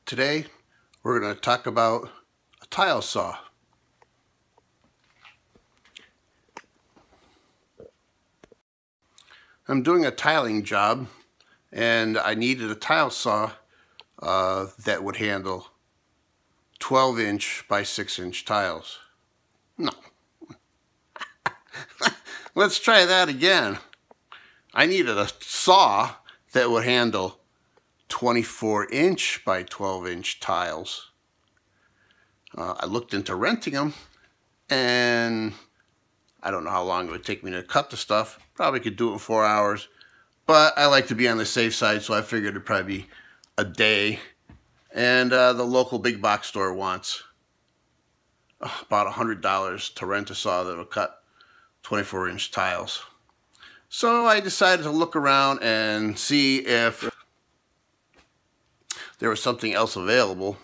Today we're going to talk about a tile saw. I'm doing a tiling job and I needed a tile saw that would handle 12-inch by 6-inch tiles. No. Let's try that again. I needed a saw that would handle 24-inch by 12-inch tiles. I looked into renting them, and I don't know how long it would take me to cut the stuff. Probably could do it in 4 hours, but I like to be on the safe side, so I figured it'd probably be a day. And the local big box store wants about $100 to rent a saw that'll cut 24-inch tiles. So I decided to look around and see if there was something else available.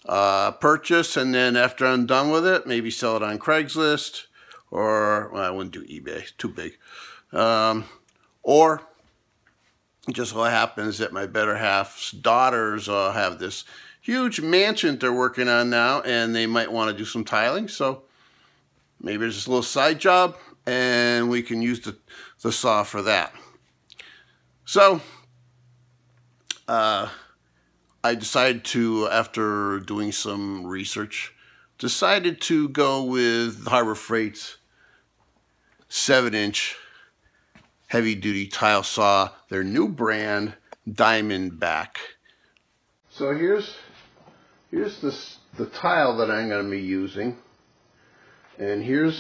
Purchase, and then after I'm done with it, maybe sell it on Craigslist, or, well, I wouldn't do eBay, it's too big. Or just so happens that my better half's daughters have this huge mansion they're working on now, and they might want to do some tiling, so maybe there's this little side job, and we can use the saw for that. So, I decided to, after doing some research, decided to go with Harbor Freight's 7-inch heavy-duty tile saw, their new brand, DiamondBack. So here's the tile that I'm going to be using, and let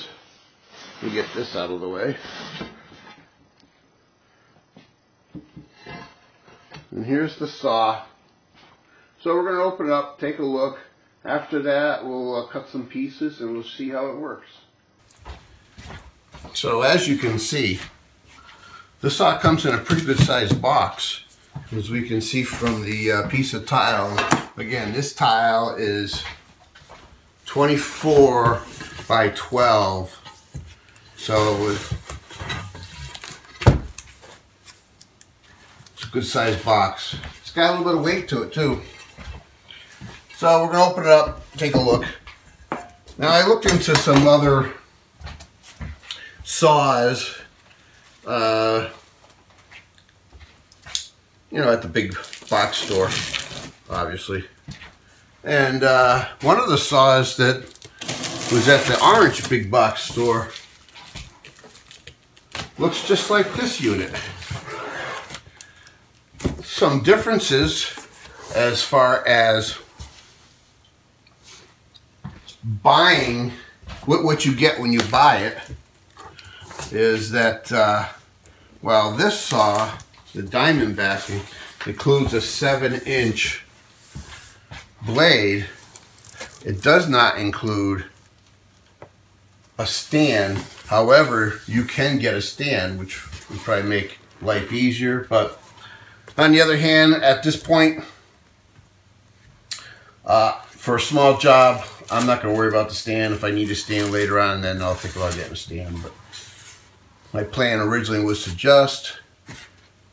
me get this out of the way. And here's the saw. So we're going to open it up, take a look. After that, we'll cut some pieces and we'll see how it works. So as you can see, the saw comes in a pretty good sized box, as we can see from the piece of tile. Again, this tile is 24 by 12. So it's a good sized box. It's got a little bit of weight to it too. So we're going to open it up, take a look. Now I looked into some other saws, at the big box store, obviously. And one of the saws that was at the orange big box store looks just like this unit. Some differences as far as buying, what you get when you buy it is that, well, this saw, the DiamondBack, includes a 7-inch blade. It does not include a stand. However, you can get a stand, which would probably make life easier. But on the other hand, at this point, for a small job, I'm not going to worry about the stand. If I need a stand later on, then I'll think about getting a stand. But my plan originally was to just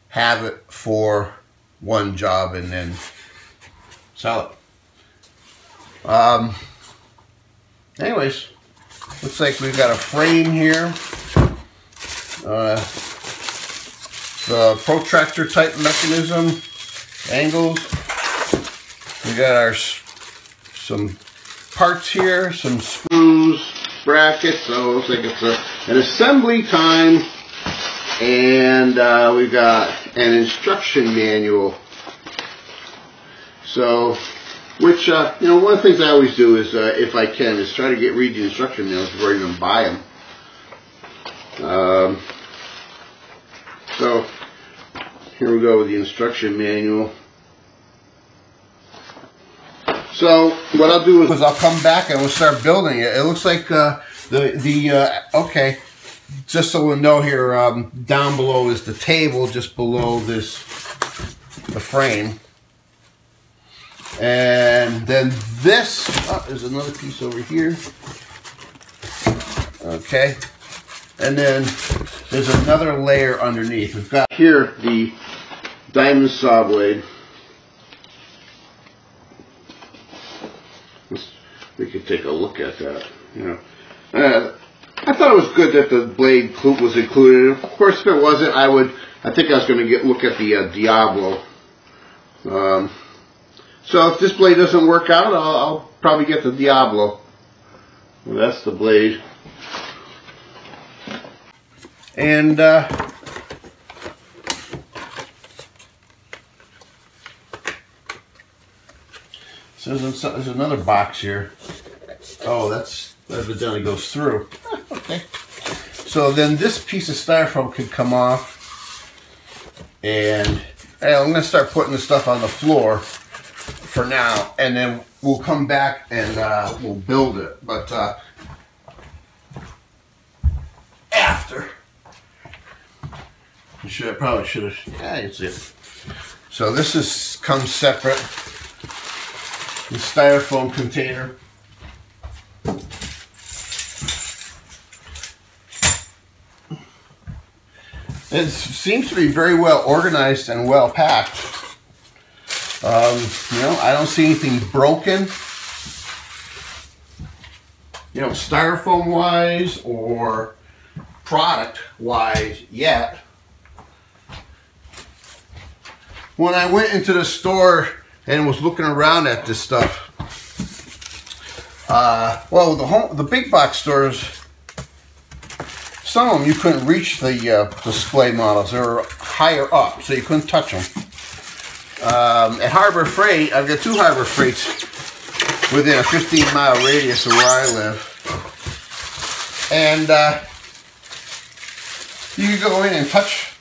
have it for one job and then sell it. Anyways, looks like we've got a frame here. The Protractor type mechanism, angles. We got some parts here, some screws, brackets. So it looks like it's an assembly time. And we've got an instruction manual. So, which, one of the things I always do is, if I can, is try to read the instruction manuals before I even buy them. So, here we go with the instruction manual. So, what I'll do is I'll come back and we'll start building it. It looks like okay, just so we'll know here, down below is the table, just below the frame. And then this, there's another piece over here. Okay. And then there's another layer underneath. We've got here the diamond saw blade. we could take a look at that. You know, I thought it was good that the blade was included. Of course, if it wasn't, I think I was going to look at the Diablo. So if this blade doesn't work out, I'll probably get the Diablo. Well, that's the blade. And so there's another box here. Oh, that's evidently goes through. Okay. So then this piece of styrofoam could come off, and I'm going to start putting the stuff on the floor for now, and then we'll come back and we'll build it. But after, I probably should have. Yeah, you see it. So this comes separate. The styrofoam container. It seems to be very well organized and well packed. You know, I don't see anything broken, you know, styrofoam wise or product wise yet. When I went into the store and was looking around at this stuff, well, the big box stores, some of them you couldn't reach the display models. They were higher up, so you couldn't touch them. At Harbor Freight, I've got 2 Harbor Freights within a 15-mile radius of where I live. And you could go in and touch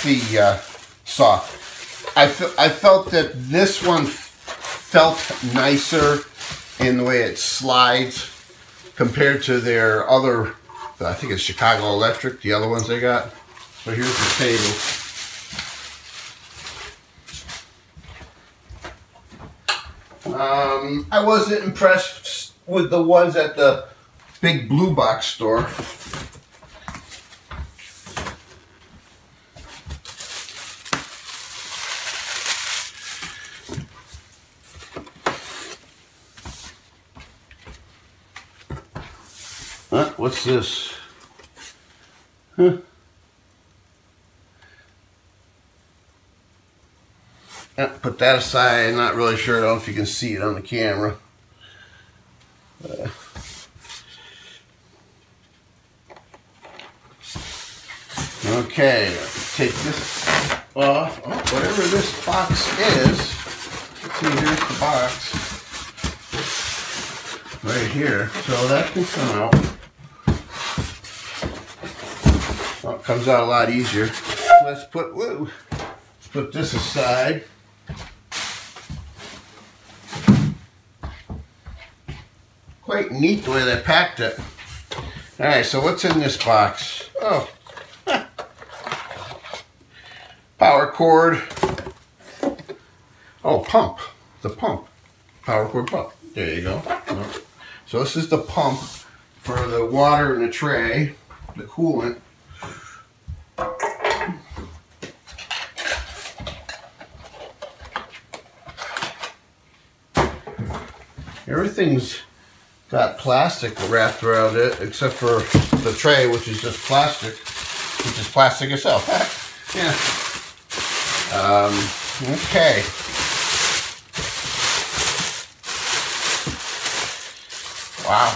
the saw. I felt that this one felt nicer in the way it slides compared to their other, I think it's Chicago Electric, the other ones they got. So here's the table. I wasn't impressed with the ones at the big blue box store. What's this? Huh? Yeah, put that aside. I'm not really sure. I don't know if you can see it on the camera. Okay, take this off. Oh, whatever this box is. Let's see, here's the box. Right here. So that can come out. Well, it comes out a lot easier. Let's put this aside. Quite neat the way they packed it. Alright, so what's in this box? Oh. Power cord. Oh, pump. The pump. Power cord pump. There you go. So this is the pump for the water in the tray, the coolant. Everything's got plastic wrapped around it, except for the tray, which is just plastic, which is plastic itself. Yeah. Okay. Wow.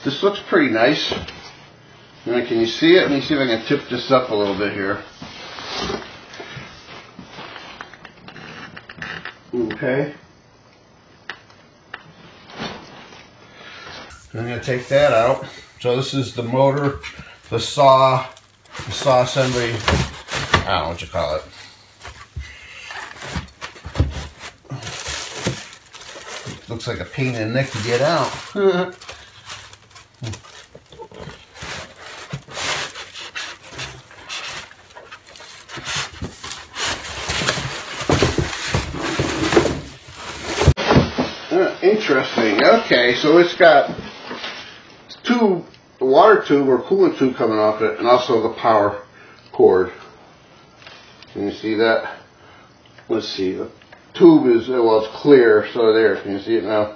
This looks pretty nice. Now, can you see it? Let me see if I can tip this up a little bit here. Okay. I'm going to take that out. So this is the motor, the saw assembly. I don't know what you call it. Looks like a pain in the neck to get out. Interesting. Okay, so it's got the water tube or coolant tube coming off it, and also the power cord. Can you see that? Let's see, the tube is, well, it's clear, so there, can you see it now?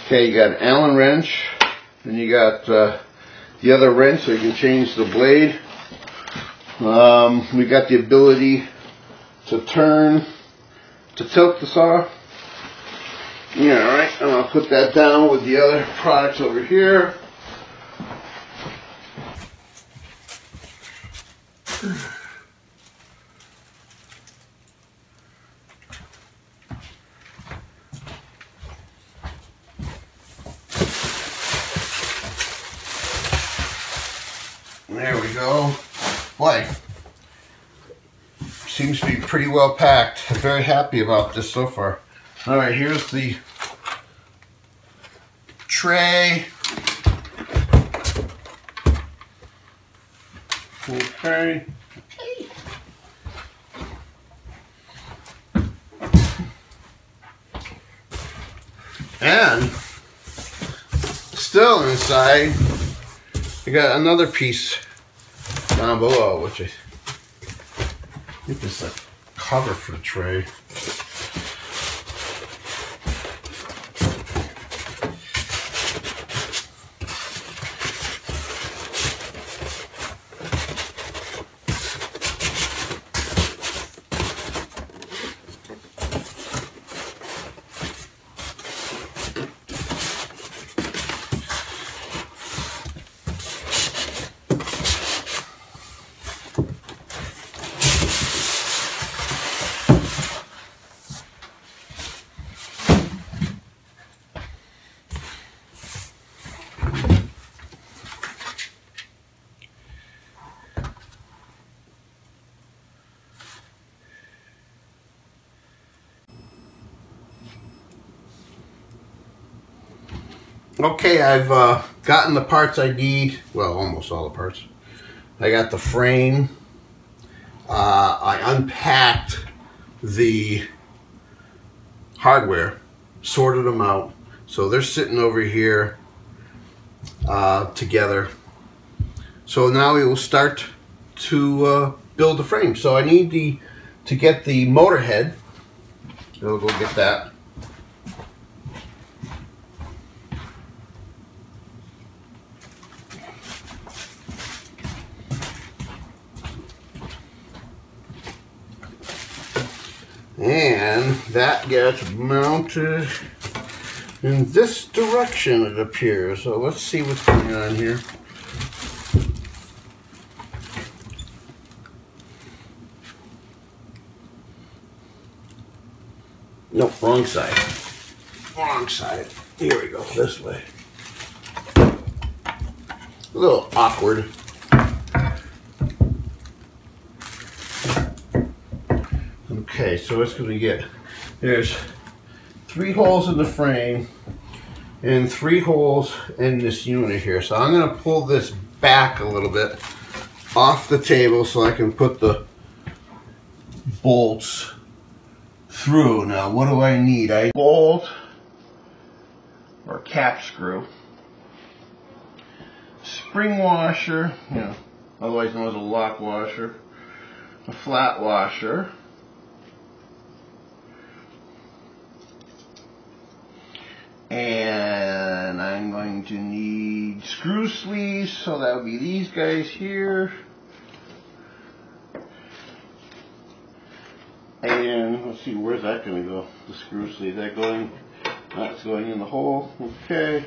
Okay, you got an Allen wrench, and you got the other wrench so you can change the blade. We got the ability to tilt the saw. Yeah, alright, and I'll put that down with the other products over here. There we go. Boy, seems to be pretty well packed. I'm very happy about this so far. Alright, here's the tray. Okay. And still inside, I got another piece down below, which I think is a cover for the tray. Okay, I've gotten the parts I need. Well, almost all the parts. I got the frame. I unpacked the hardware, sorted them out. So they're sitting over here together. So now we will start to build the frame. So I need to get the motor head. We'll go get that. And that gets mounted in this direction, it appears. So let's see what's going on here. Nope, wrong side. Wrong side. Here we go, this way. A little awkward. Okay, so it's going to get, there's 3 holes in the frame and 3 holes in this unit here. So I'm going to pull this back a little bit off the table so I can put the bolts through. Now, what do I need? A bolt or cap screw, spring washer, otherwise known as a lock washer, a flat washer, and I'm going to need screw sleeves, so that would be these guys here. And let's see, where's that going to go? The screw sleeve, that's going in the hole. Okay.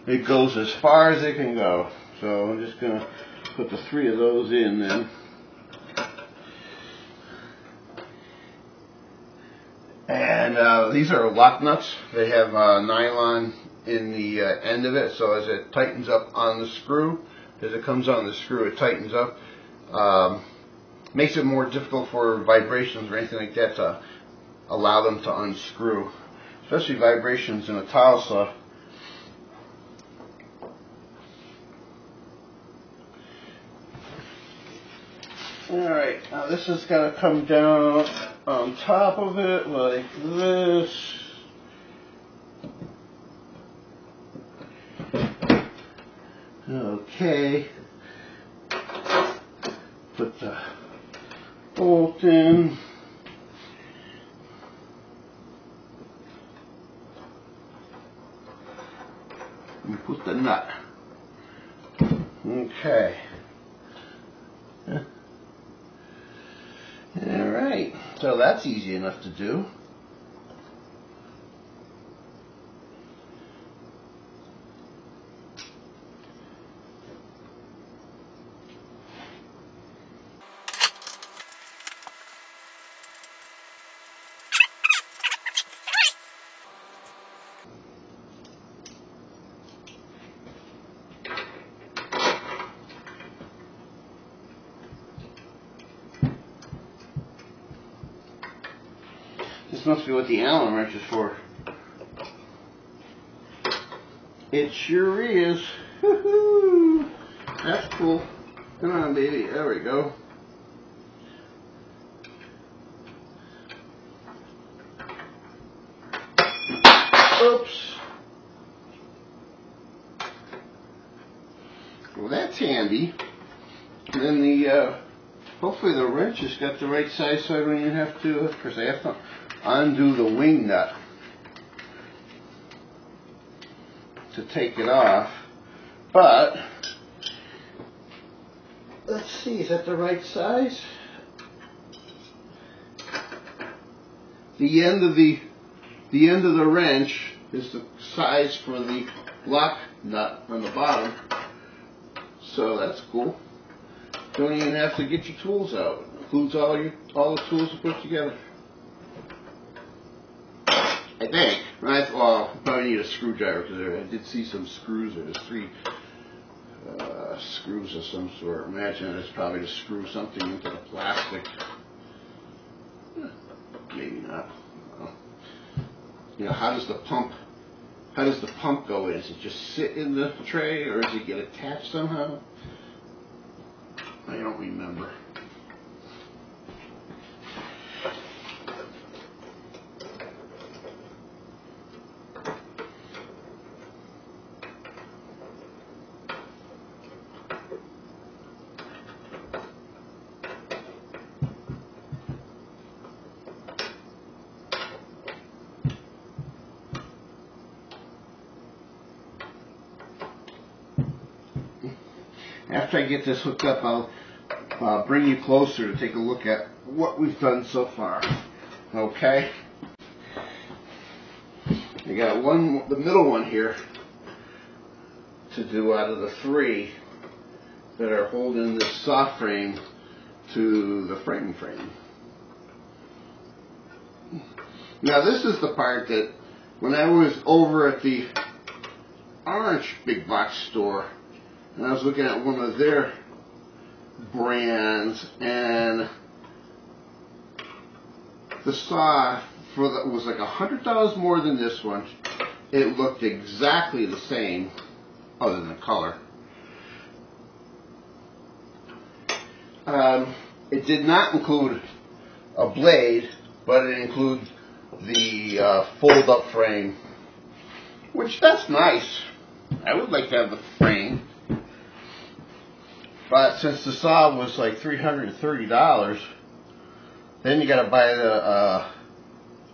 It goes as far as it can go. So I'm just going to put the 3 of those in then. And these are lock nuts. They have nylon in the end of it, so as it tightens up on the screw, as it comes on the screw, it tightens up. Makes it more difficult for vibrations or anything like that to allow them to unscrew, especially vibrations in a tile saw. Alright, now this is going to come down on top of it like this. Okay. Put the bolt in. And put the nut. Okay. Alright, so that's easy enough to do. This must be what the Allen wrench is for. It sure is. Woohoo! That's cool. Come on, baby. There we go. Oops. Well, that's handy. And then the hopefully the wrench has got the right size, so I don't even have to. Of course, I have to undo the wing nut to take it off. But let's see, is that the right size? The end of the wrench is the size for the lock nut on the bottom. So that's cool. Don't even have to get your tools out. It includes all the tools to put together. I think. Well, I probably need a screwdriver because I did see some screws. There's 3 screws of some sort. Imagine it's probably to screw something into the plastic. Maybe not. You know, how does the pump go in? Does it just sit in the tray, or does it get attached somehow? I don't remember. After I get this hooked up, I'll bring you closer to take a look at what we've done so far. Okay? I got the middle one here to do out of the 3 that are holding this soft frame to the frame. Now this is the part that when I was over at the Orange big box store, and I was looking at one of their brands, and the saw was like $100 more than this one. It looked exactly the same, other than the color. It did not include a blade, but it includes the fold-up frame, which that's nice. I would like to have the frame. But since the saw was like $330, then you got to buy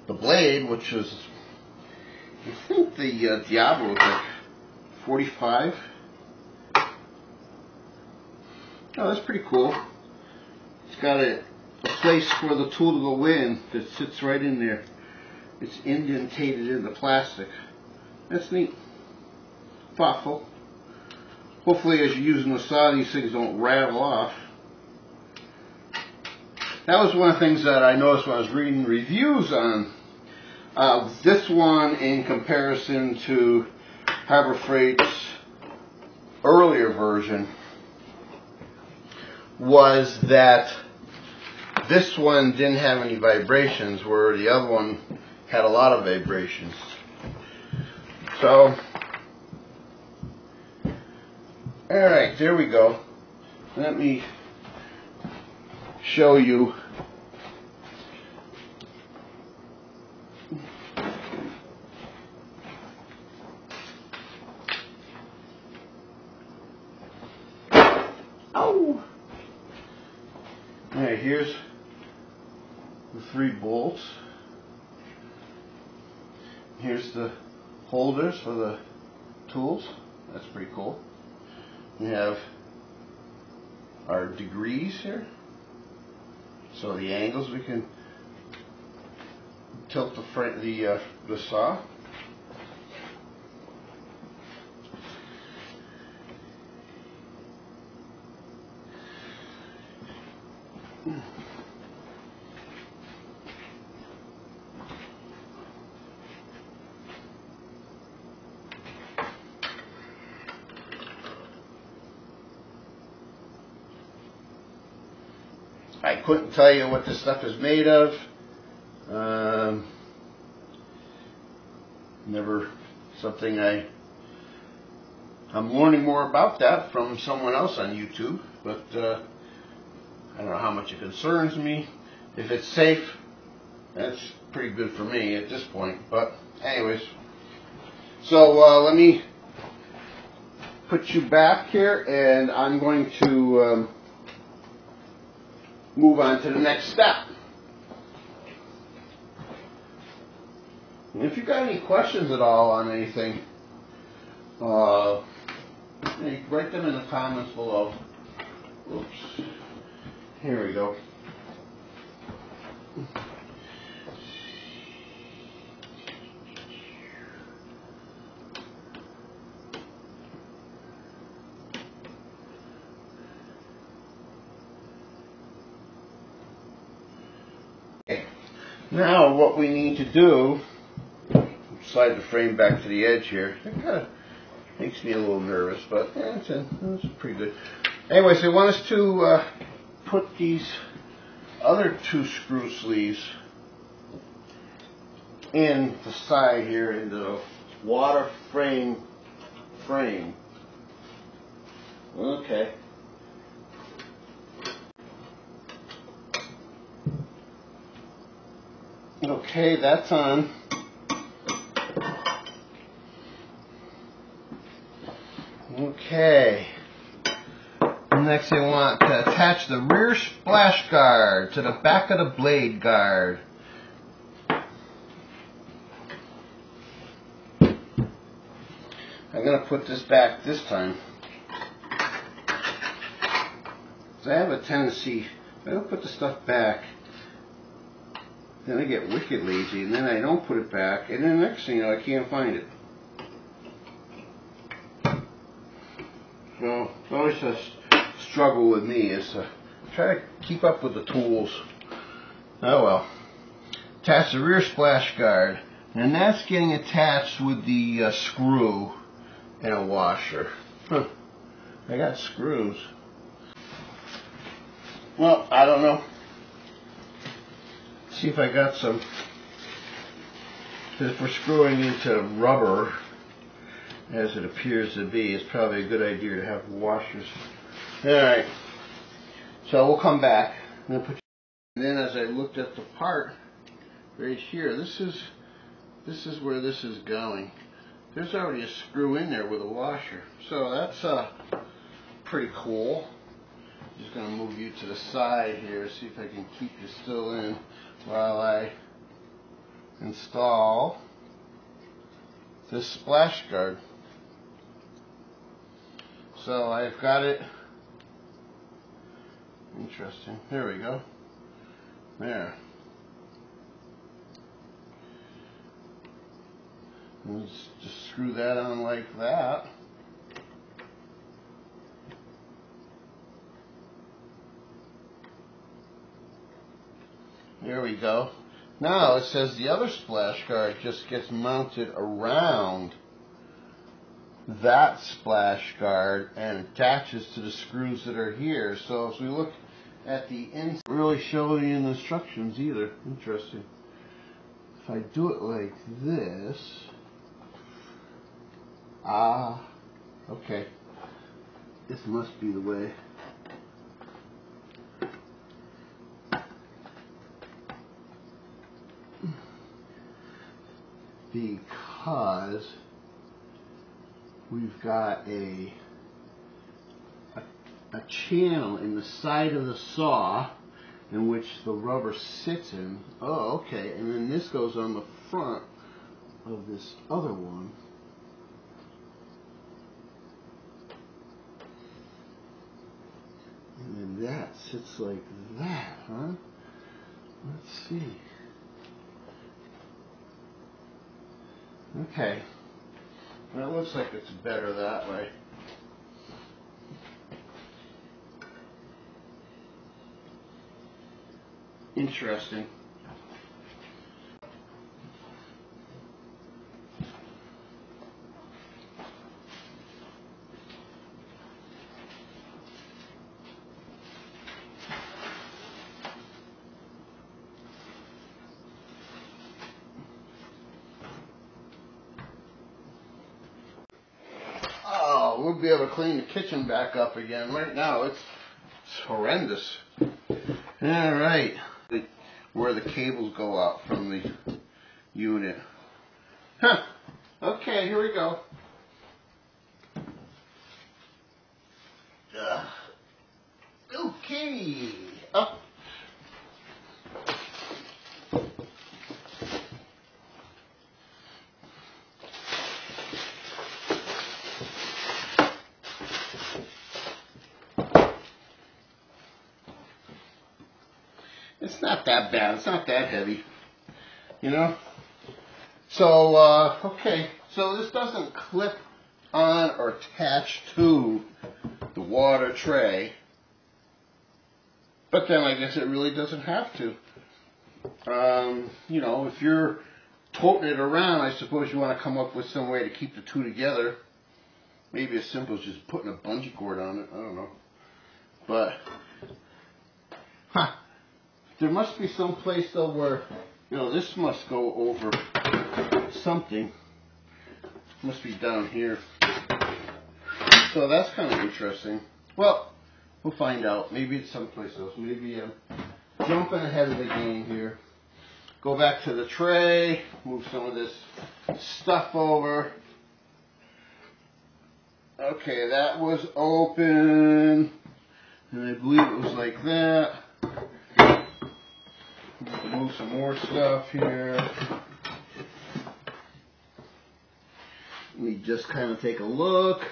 the blade, which is, I think the Diablo was like $45. Oh, that's pretty cool. It's got a place for the tool to go in that sits right in there. It's indentated in the plastic. That's neat. Thoughtful. Hopefully as you're using the saw, these things don't rattle off. That was one of the things that I noticed when I was reading reviews on this one in comparison to Harbor Freight's earlier version, was that this one didn't have any vibrations, where the other one had a lot of vibrations. So, alright, there we go. Let me show you. Ow! Alright, here's the 3 bolts. Here's the holders for the tools. That's pretty cool. We have our degrees here. So the angles we can tilt the saw. I couldn't tell you what this stuff is made of. Never something I'm learning more about that from someone else on YouTube, but I don't know how much it concerns me. If it's safe, that's pretty good for me at this point. But anyways, so let me put you back here, and I'm going to move on to the next step. And if you've got any questions at all on anything, write them in the comments below. Oops. Here we go. Okay. Now what we need to do, slide the frame back to the edge here. It kind of makes me a little nervous, but yeah, it's pretty good. Anyways, they want us to put these other 2 screw sleeves in the side here in the water frame. Okay. Okay, that's on. Okay. Next, they want to attach the rear splash guard to the back of the blade guard. I'm going to put this back this time. So I have a tendency, if I don't put the stuff back, then I get wicked lazy, and then I don't put it back, and then the next thing you know, I can't find it. So it's always a struggle with me is to try to keep up with the tools. Oh well. Attach the rear splash guard, and that's getting attached with the screw and a washer. Huh. I got screws. Well, I don't know. See if I got some. If we're screwing into rubber, as it appears to be, it's probably a good idea to have washers. Alright, so we'll come back. And then as I looked at the part right here, this is where this is going. There's already a screw in there with a washer. So that's pretty cool. Just going to move you to the side here, see if I can keep you still in while I install this splash guard. So I've got it. Interesting. There we go. There. Let's just screw that on like that. There we go. Now it says the other splash guard just gets mounted around that splash guard and attaches to the screws that are here. So as we look at the inside, it really showing you in the instructions either. Interesting. If I do it like this, okay, this must be the way. Because we've got a a channel in the side of the saw in which the rubber sits in. Oh, okay. And then this goes on the front of this other one. And then that sits like that, huh? Let's see. Okay. Well, it looks like it's better that way. Interesting. Oh, we'll be able to clean the kitchen back up again. Right now, it's horrendous. All right. Where the cables go out from the unit. Huh. Okay, here we go. Okay. Up. It's not that bad. It's not that heavy, you know. So, okay. So this doesn't clip on or attach to the water tray. But then I guess it really doesn't have to. You know, if you're toting it around, I suppose you want to come up with some way to keep the two together. Maybe as simple as just putting a bungee cord on it. I don't know. But, huh. There must be some place though where, you know, this must go over something. Must be down here. So that's kind of interesting. Well, we'll find out. Maybe it's someplace else. Maybe I'm jumping ahead of the game here. Go back to the tray. Move some of this stuff over. Okay, that was open. And I believe it was like that. Move some more stuff here. Let me just kind of take a look.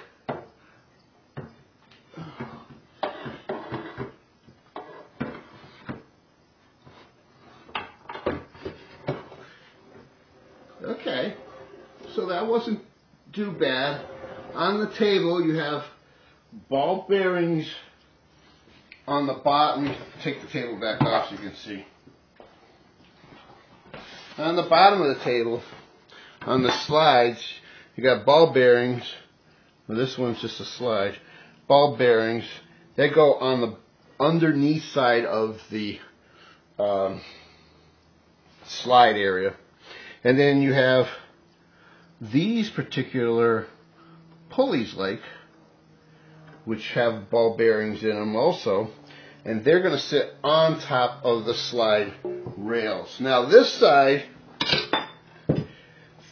Okay, so that wasn't too bad. On the table you have ball bearings on the bottom. Let me take the table back off so you can see. On the bottom of the table, on the slides, you got ball bearings. Well, this one's just a slide. Ball bearings. They go on the underneath side of the slide area. And then you have these particular pulleys, which have ball bearings in them also. And they're going to sit on top of the slide rails. Now this side,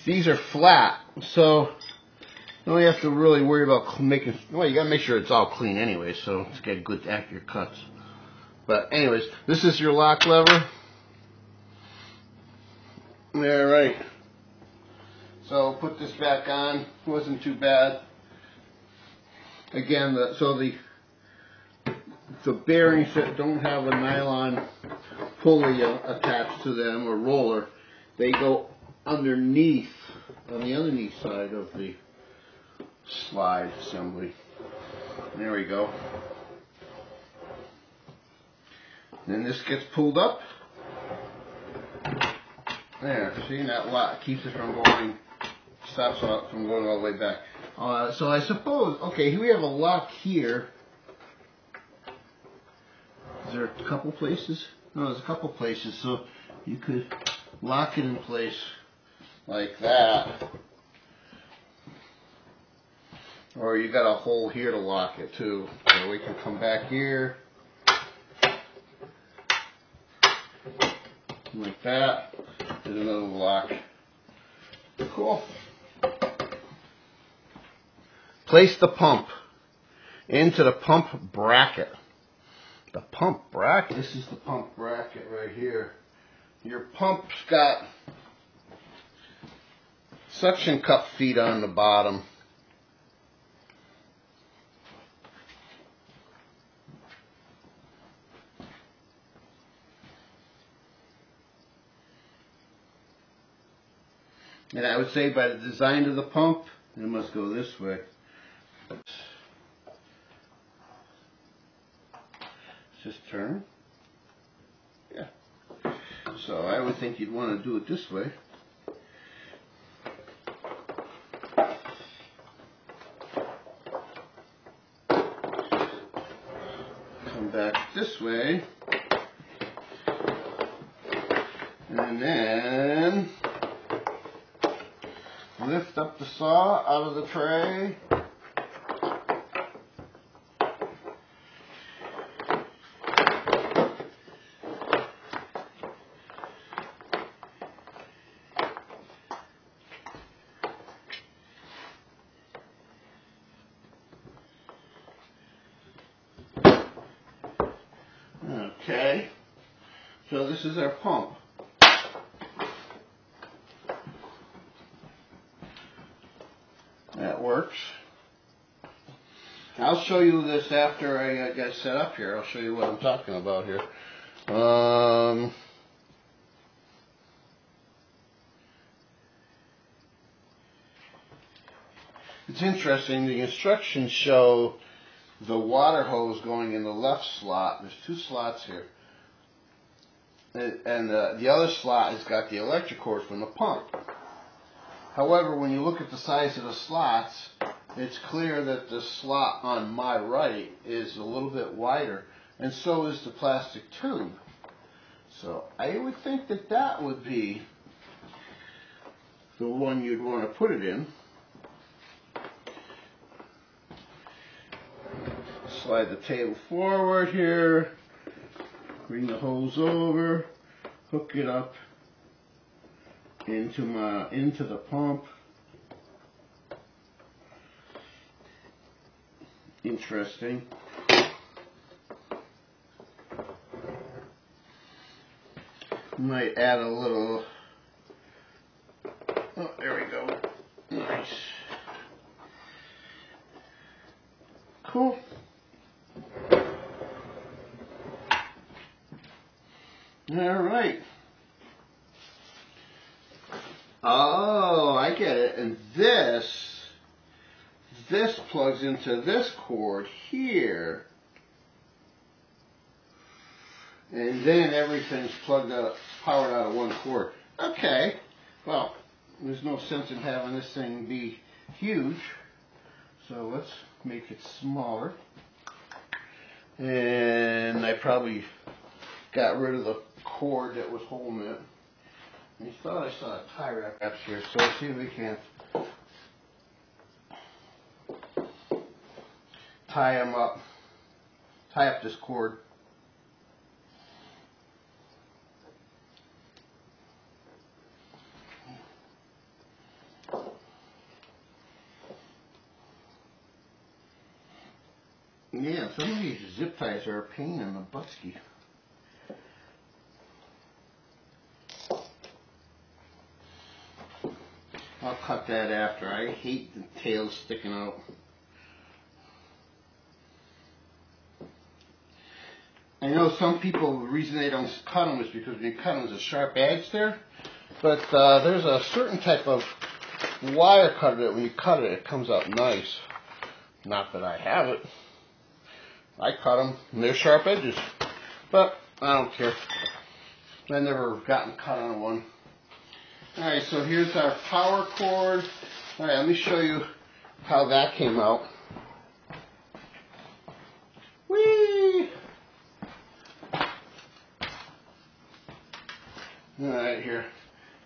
these are flat, so you don't have to really worry about making, well, you got to make sure it's all clean anyway, so to get good accurate cuts. But anyways, this is your lock lever. Alright, so put this back on. It wasn't too bad. Again, the bearings that don't have a nylon pulley attached to them or roller, they go underneath, on the underneath side of the slide assembly. There we go. Then this gets pulled up. There, see, that lock keeps it from going, stops it from going all the way back. So I suppose, okay, here we have a lock here. Is there a couple places? No, there's a couple places, so you could lock it in place like that. Or you got a hole here to lock it too. So we can come back here. Like that. There's another lock. Cool. Place the pump. into the pump bracket. The pump bracket? This is the pump bracket right here. Your pump's got suction cup feet on the bottom. And I would say by the design of the pump, it must go this way. Just turn. Yeah. So I would think you'd want to do it this way. Come back this way. And then lift up the saw out of the tray. Okay, so this is our pump. That works. I'll show you this after I get set up here. I'll show you what I'm talking about here. It's interesting, the instructions show the water hose going in the left slot. There's two slots here. And the other slot has got the electric cord from the pump. However, when you look at the size of the slots, it's clear that the slot on my right is a little bit wider, and so is the plastic tube. So I would think that that would be the one you'd want to put it in. Slide the table forward here, bring the hose over, hook it up into the pump. Interesting. Might add a little. Oh, there we go. Nice. Cool. All right. Oh, I get it. And this plugs into this cord here. And then everything's plugged up, powered out of one cord. Okay. Well, there's no sense in having this thing be huge. So let's make it smaller. And I probably got rid of the cord that was holding it. I thought I saw a tie wrap here, so let's see if we can tie up this cord. Yeah, some of these zip ties are a pain in the buttski. I'll cut that after. I hate the tails sticking out. I know some people, the reason they don't cut them is because when you cut them, there's a sharp edge there. But there's a certain type of wire cutter that when you cut it, it comes out nice. Not that I have it. I cut them, and they're sharp edges. But I don't care. I never gotten cut on one. Alright, so here's our power cord. Alright, let me show you how that came out. Whee! Alright, here.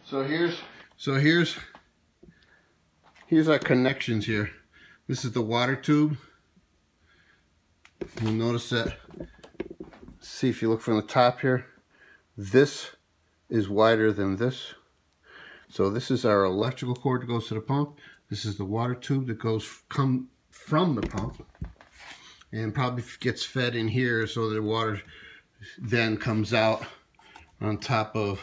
So here's our connections here. This is the water tube. You'll notice that, see if you look from the top here, this is wider than this. So this is our electrical cord that goes to the pump. This is the water tube that come from the pump. and probably gets fed in here, so the water then comes out on top of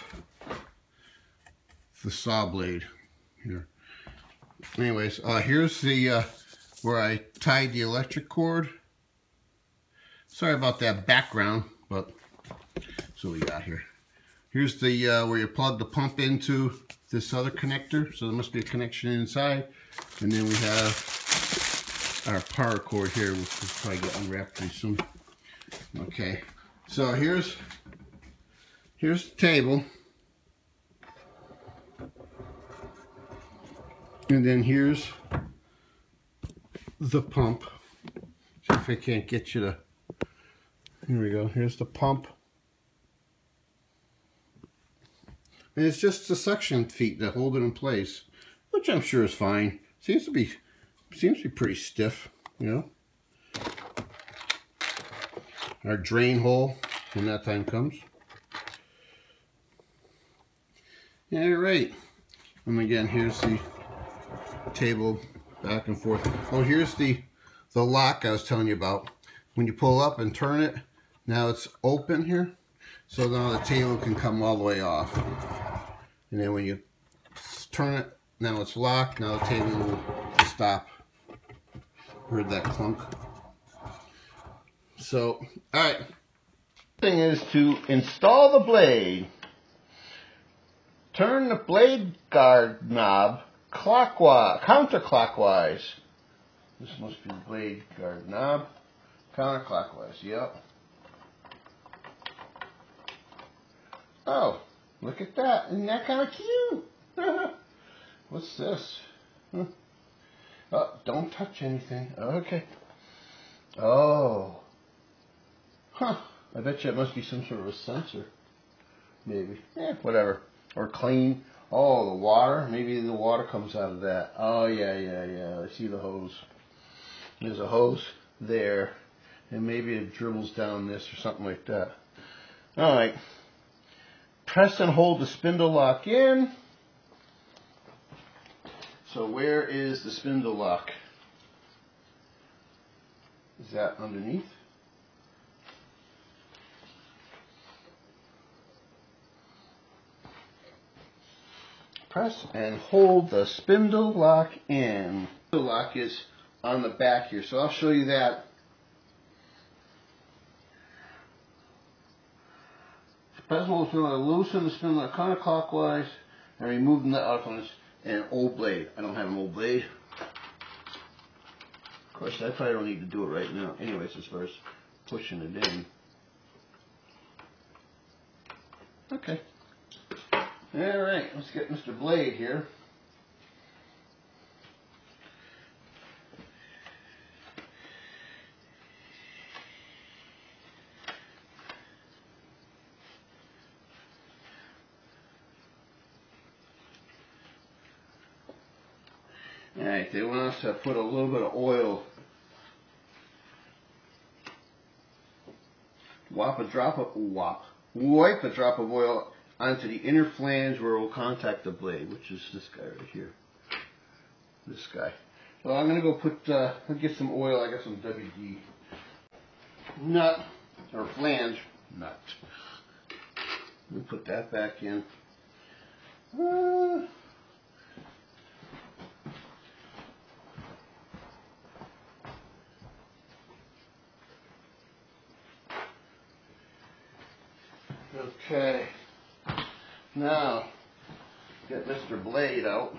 the saw blade here. Anyways, here's the where I tied the electric cord. Sorry about that background, but that's what we got here. Here's the where you plug the pump into this other connector, so there must be a connection inside. And then we have our power cord here, which will probably get unwrapped pretty soon. Okay, so here's the table, and then here's the pump. See if I can't get you to. Here we go. Here's the pump. And it's just the suction feet that hold it in place, which I'm sure is fine. Seems to be pretty stiff, you know. Our drain hole when that time comes. Yeah, you're right. And again, here's the table back and forth. Oh, here's the lock I was telling you about. When you pull up and turn it, now it's open here, so now the table can come all the way off. And then when you turn it, now it's locked. Now the table will stop. Heard that clunk. So, all right. Thing is to install the blade. Turn the blade guard knob clockwise, counterclockwise. This must be the blade guard knob. Counterclockwise, yep. Oh, look at that. Isn't that kind of cute? What's this? Oh, don't touch anything. Okay. Oh. Huh. I bet you it must be some sort of a sensor. Maybe. Whatever. Or clean. Oh, the water. Maybe the water comes out of that. Oh, yeah. I see the hose. There's a hose there. And maybe it dribbles down this or something like that. Alright. Press and hold the spindle lock in. So where is the spindle lock? Is that underneath? Press and hold the spindle lock in. The lock is on the back here, so I'll show you that. Press and hold the spindle lock, loosen the spindle lock counterclockwise, and remove the nut out from an old blade. I don't have an old blade. Of course, I probably don't need to do it right now. Anyways, as far as pushing it in. Okay. Alright, let's get Mr. Blade here. Alright, they want us to put a little bit of oil. Wipe a drop of oil onto the inner flange where it will contact the blade, which is this guy right here. This guy. So I'm going to go I'll get some oil. I got some WD nut, or flange nut. Let me put that back in. Okay. Now, get Mr. Blade out.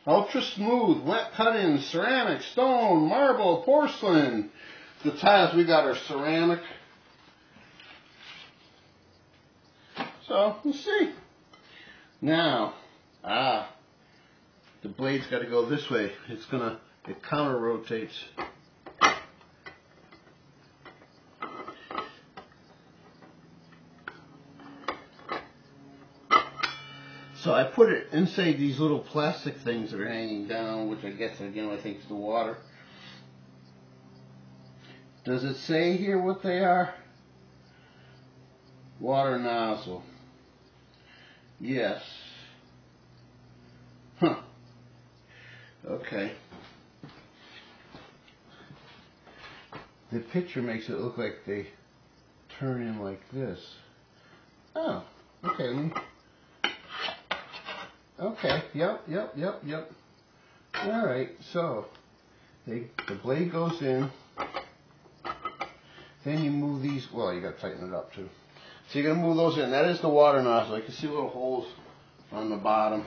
Ultra smooth, wet cut-in, ceramic, stone, marble, porcelain. The tiles we got are ceramic. So, we'll see. Now, the blade's got to go this way. It counter rotates. So I put it inside these little plastic things that are hanging down, which I guess, again, I think is the water. Does it say here what they are? Water nozzle. Yes. Huh. Okay. the picture makes it look like they turn in like this. Oh, okay. Okay, yep. Alright, so the blade goes in. Then you move these, well, you got to tighten it up too. So you're going to move those in. That is the water nozzle. You can see little holes on the bottom.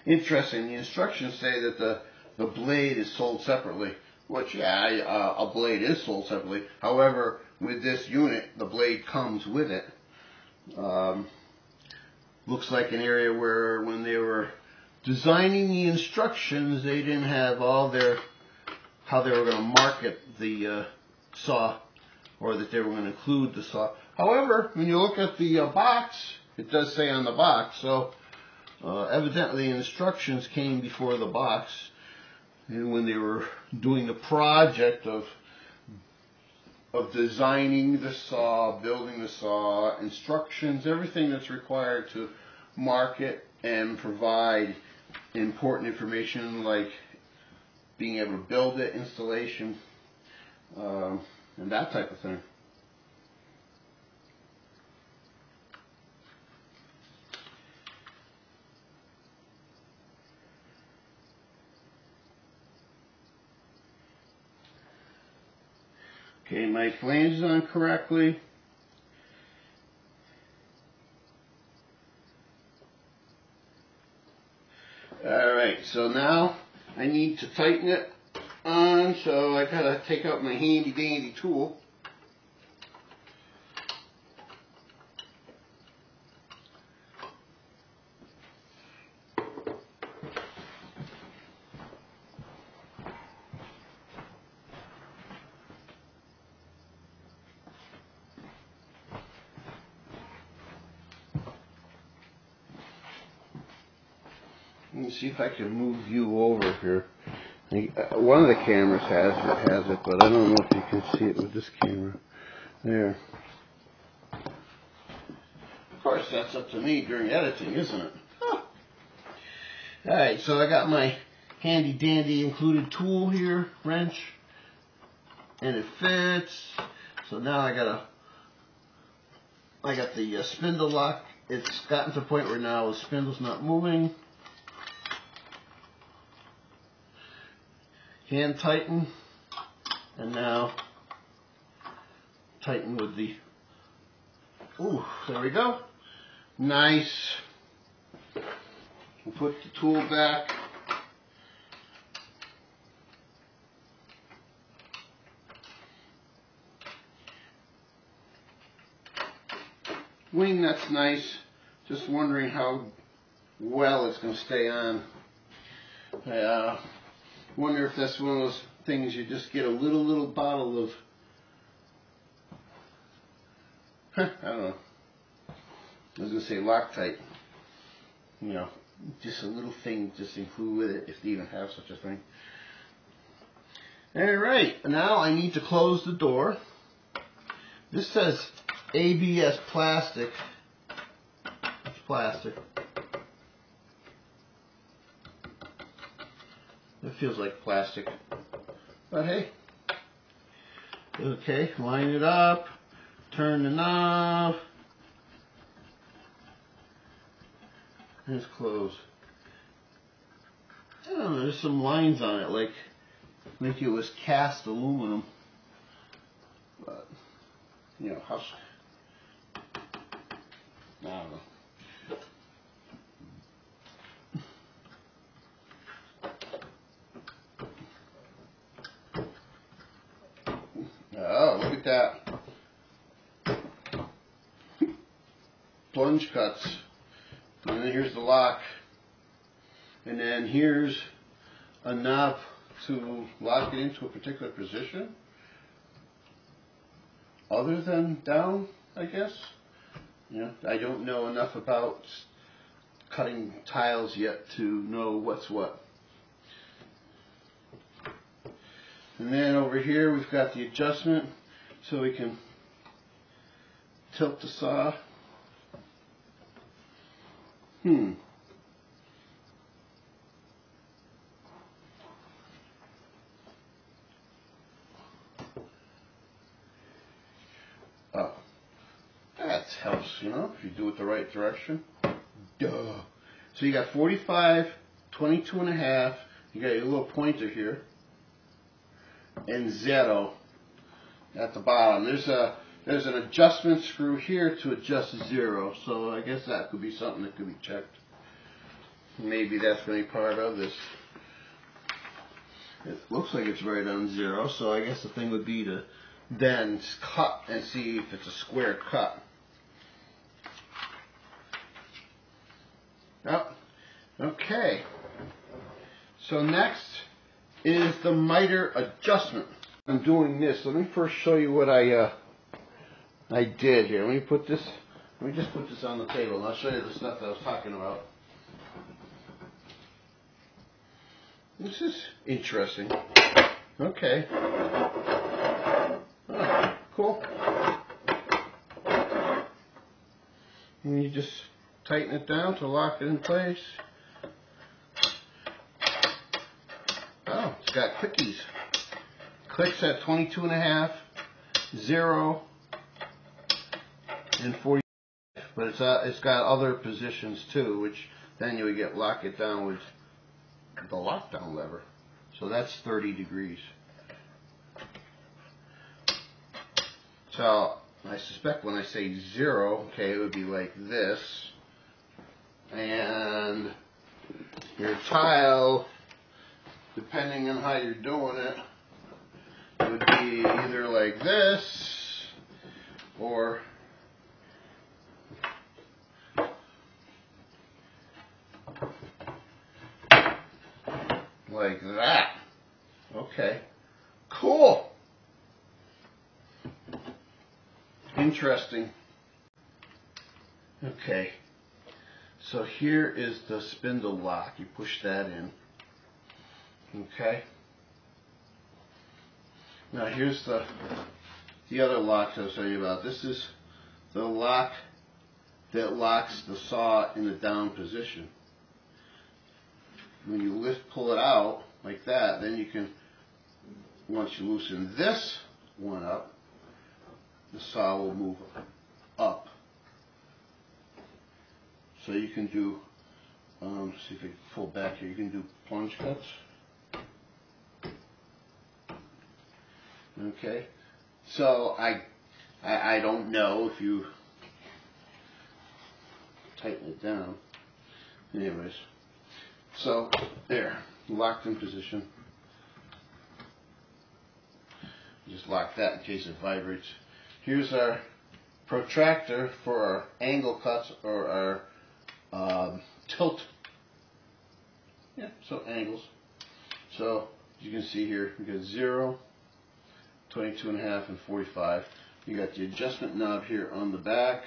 Interesting, the instructions say that the blade is sold separately, which, yeah, a blade is sold separately. However, with this unit, the blade comes with it. Looks like an area where when they were designing the instructions, they didn't have all how they were going to market the saw, or that they were going to include the saw. However, when you look at the box, it does say on the box, so evidently instructions came before the box, and when they were doing the project of designing the saw, building the saw, instructions, everything that's required to market and provide important information like being able to build it, installation, and that type of thing. Okay, my flange is on correctly. Alright, so now I need to tighten it on, so I gotta take out my handy dandy tool. Let me see if I can move you over here. One of the cameras has it, but I don't know if you can see it with this camera. There. Of course, that's up to me during editing, isn't it? Huh. Alright, so I got my handy dandy included tool here, wrench, and it fits. So now I got the spindle lock. It's gotten to the point where now the spindle's not moving. Hand tighten, and now tighten with the, ooh, there we go. Nice. We'll put the tool back. Wing, that's nice. Just wondering how well it's going to stay on. Wonder if that's one of those things you just get a little bottle of, I don't know, I was going to say Loctite, you know, just a little thing just include with it, if they even have such a thing. Alright, now I need to close the door. This says ABS plastic. It's plastic. It feels like plastic, but hey. Okay, line it up, turn the knob, and it's closed. I don't know, there's some lines on it, like it was cast aluminum, but, you know, how, I don't know. Oh, look at that. Plunge cuts. And then here's the lock. And then here's a knob to lock it into a particular position. Other than down, I guess. You know, I don't know enough about cutting tiles yet to know what's what. And then over here we've got the adjustment so we can tilt the saw. Oh, that helps, you know, if you do it the right direction. Duh. So you got 45, 22 and a half. You got your little pointer here, and 0 at the bottom. There's an adjustment screw here to adjust 0. So I guess that could be something that could be checked. Maybe that's going to be part of this. It looks like it's right on 0, so I guess the thing would be to then cut and see if it's a square cut. Oh, okay. So next is the miter adjustment. I'm doing this. Let me first show you what I did here. Let me just put this on the table and I'll show you the stuff that I was talking about. This is interesting. Okay. Oh, cool. And you just tighten it down to lock it in place. Oh, it's got quickies. Clicks at 22 and a half, 0, and 45. But it's got other positions too, which then you would lock it down with the lockdown lever. So that's 30 degrees. So I suspect when I say 0, okay, it would be like this. And your tile, depending on how you're doing it, would be either like this or like that. Okay, cool. Interesting. Okay, so here is the spindle lock. You push that in. Okay. Now here's the other lock I was telling you about. This is the lock that locks the saw in the down position. When you pull it out like that, then you can, once you loosen this one up, the saw will move up. So you can do, see if I can pull back here, you can do plunge cuts. Okay, so I don't know if you tighten it down. Anyways, so there, locked in position. Just lock that in case it vibrates. Here's our protractor for our angle cuts or our tilt. Yeah, so angles. So you can see here, we got 0, 22 and a half, and 45. You got the adjustment knob here on the back.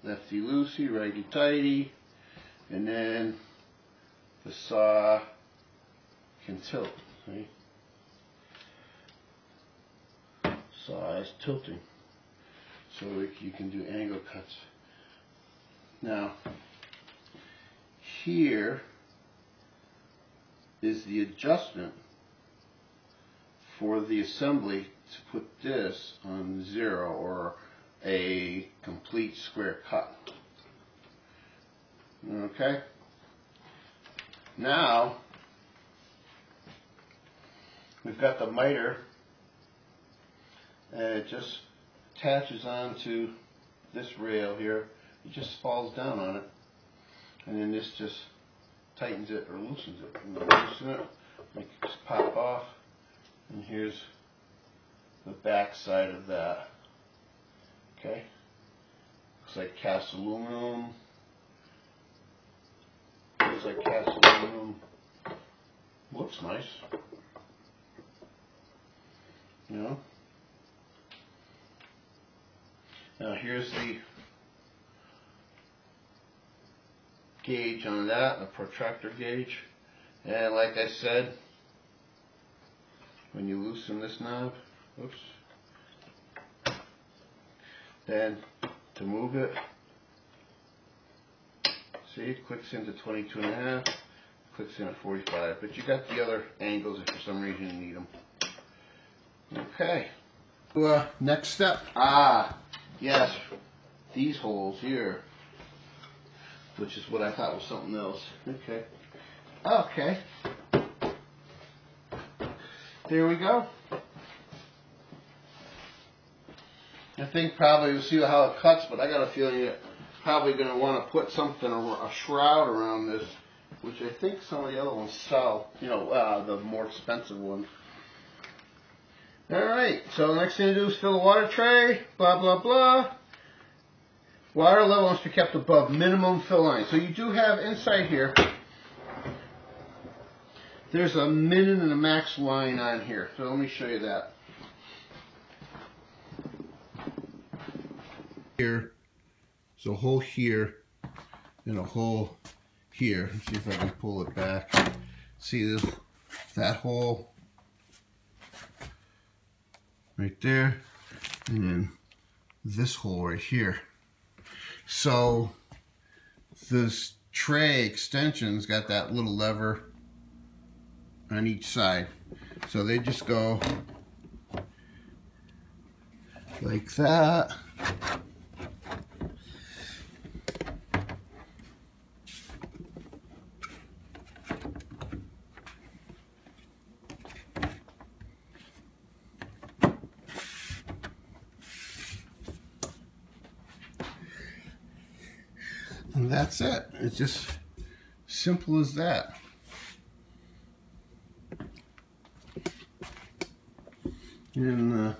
Lefty loosey, righty tighty, and then the saw can tilt. See? Saw is tilting, so you can do angle cuts. Now, here is the adjustment for the assembly to put this on 0 or a complete square cut. Okay? Now, we've got the miter, and it just attaches onto this rail here. It just falls down on it, and then this just tightens it or loosens it. And loosen it, make it just pop off, and here's the back side of that. Okay, looks like cast aluminum. Looks like cast aluminum. Looks nice. You know. Now here's the gauge on that, a protractor gauge, and like I said, when you loosen this knob, oops, then to move it, see, it clicks into 22.5, clicks in at 45, but you got the other angles if for some reason you need them. Okay. Next step. Yes, these holes here, which is what I thought was something else. Okay. Okay. There we go. I think probably we'll see how it cuts, but I got a feeling you're probably going to want to put something, a shroud around this, which I think some of the other ones sell, you know, the more expensive ones. Alright, so the next thing to do is fill the water tray, blah, blah, blah. Water level must be kept above minimum fill line. So you do have inside here, there's a min and a max line on here. So let me show you that. Here, there's a hole here and a hole here. Let's see if I can pull it back. See this? That hole right there, and then this hole right here. So this tray extension's got that little lever on each side. So they just go like that. And that's it. It's just simple as that. And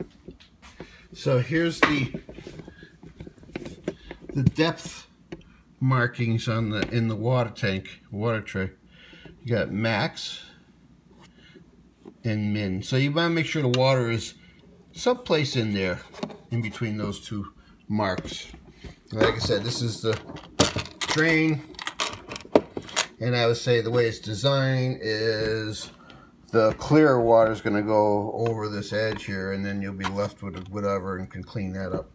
so here's the depth markings on in the water tank, water tray. You got max and min. So you want to make sure the water is someplace in there, in between those two marks. Like I said, this is the drain, and I would say the way it's designed is the clear water is going to go over this edge here, and then you'll be left with whatever and can clean that up.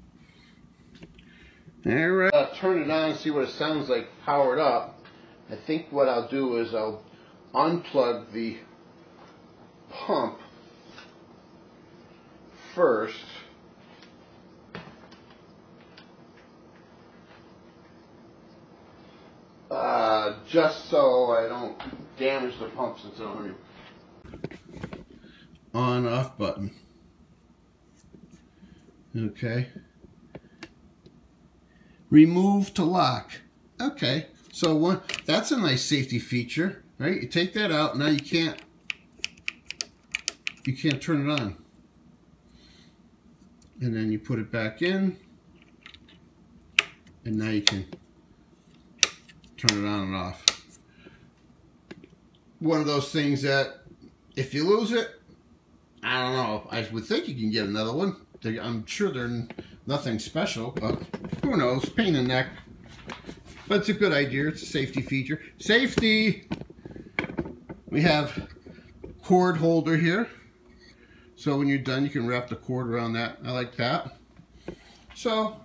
Alright, turn it on and see what it sounds like powered up. I think what I'll do is I'll unplug the pump first. Just so I don't damage the pump since I don't have on-off button. Okay. Remove to lock. Okay. So that's a nice safety feature, right? You take that out, now you can't turn it on. And then you put it back in, and now you can turn it on and off. One of those things that if you lose it, I don't know, I would think you can get another one. I'm sure they're nothing special, but who knows, pain in the neck. But it's a good idea, it's a safety feature. Safety! We have cord holder here. So when you're done, you can wrap the cord around that. I like that. So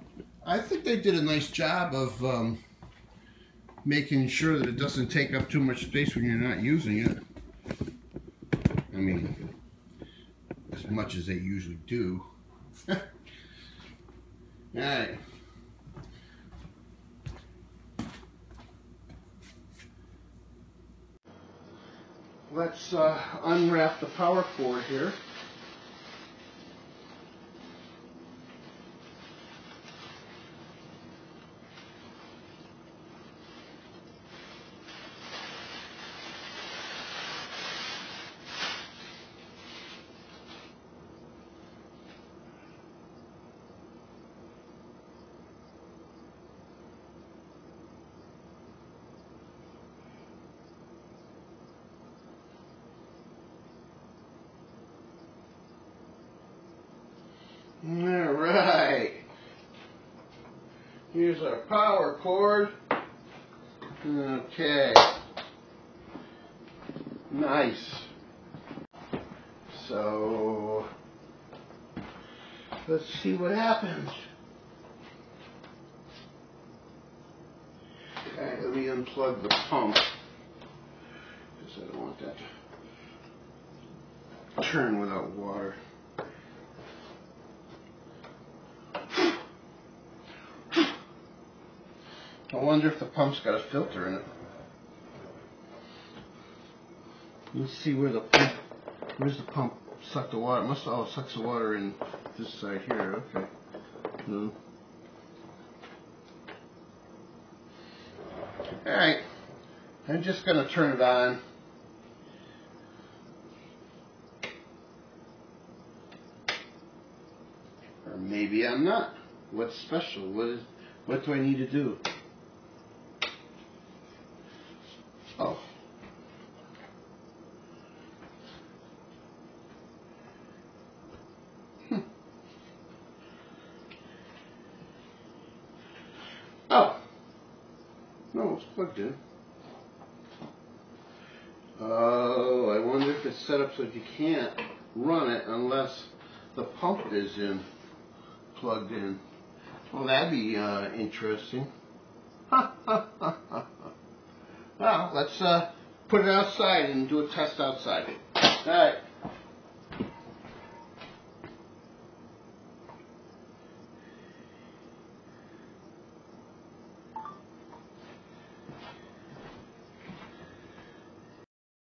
I think they did a nice job of making sure that it doesn't take up too much space when you're not using it. I mean, as much as they usually do. Alright. Let's unwrap the power cord here. Alright, here's our power cord. Okay, nice. So let's see what happens. Alright, let me unplug the pump, because I don't want that to turn without water. I wonder if the pump's got a filter in it. Let's see where the pump, where's the pump suck the water? It must, oh, it sucks the water in this side here, okay. No. Alright, I'm just going to turn it on. Or maybe I'm not. What's special? What do I need to do? Oh. Oh. No, it's plugged in. Oh, I wonder if it's set up so that you can't run it unless the pump is plugged in. Well, that'd be interesting. Well, let's put it outside and do a test outside. All right.